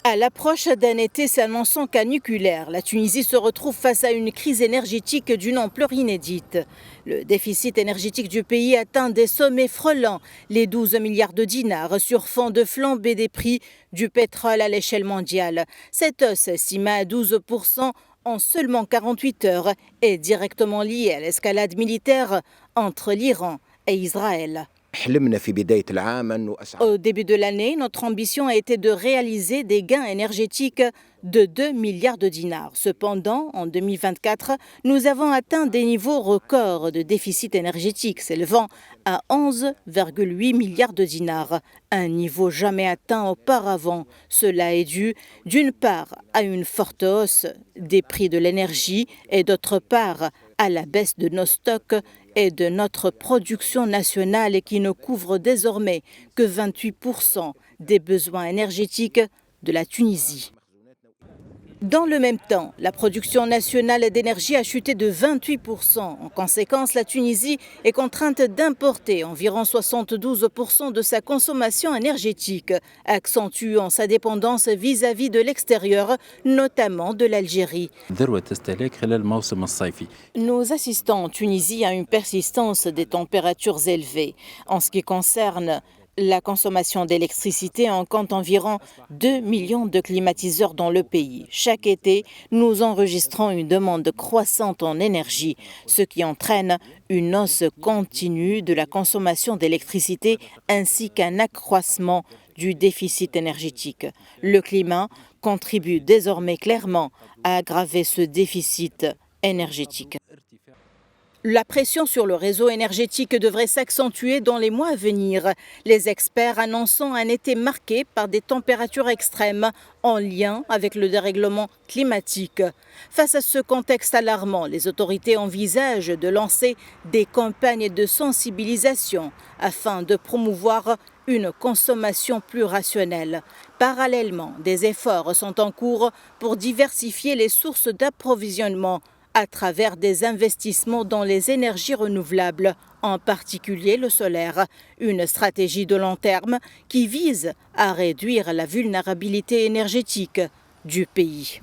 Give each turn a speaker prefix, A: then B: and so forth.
A: À l'approche d'un été s'annonçant caniculaire, la Tunisie se retrouve face à une crise énergétique d'une ampleur inédite. Le déficit énergétique du pays atteint des sommets frôlant les 12 milliards de dinars sur fond de flambée des prix du pétrole à l'échelle mondiale. Cette hausse, estimée à 12% en seulement 48 heures, est directement liée à l'escalade militaire entre l'Iran et Israël. Au début de l'année, notre ambition a été de réaliser des gains énergétiques de 2 milliards de dinars. Cependant, en 2024, nous avons atteint des niveaux records de déficit énergétique, s'élevant à 11,8 milliards de dinars, un niveau jamais atteint auparavant. Cela est dû, d'une part, à une forte hausse des prix de l'énergie et d'autre part, à la baisse de nos stocks et de notre production nationale qui ne couvre désormais que 28% des besoins énergétiques de la Tunisie. Dans le même temps, la production nationale d'énergie a chuté de 28%. En conséquence, la Tunisie est contrainte d'importer environ 72% de sa consommation énergétique, accentuant sa dépendance vis-à-vis de l'extérieur, notamment de l'Algérie. Nous assistons en Tunisie à une persistance des températures élevées. En ce qui concerne la consommation d'électricité, on compte environ 2 millions de climatiseurs dans le pays. Chaque été, nous enregistrons une demande croissante en énergie, ce qui entraîne une hausse continue de la consommation d'électricité ainsi qu'un accroissement du déficit énergétique. Le climat contribue désormais clairement à aggraver ce déficit énergétique. La pression sur le réseau énergétique devrait s'accentuer dans les mois à venir, les experts annonçant un été marqué par des températures extrêmes en lien avec le dérèglement climatique. Face à ce contexte alarmant, les autorités envisagent de lancer des campagnes de sensibilisation afin de promouvoir une consommation plus rationnelle. Parallèlement, des efforts sont en cours pour diversifier les sources d'approvisionnement à travers des investissements dans les énergies renouvelables, en particulier le solaire. Une stratégie de long terme qui vise à réduire la vulnérabilité énergétique du pays.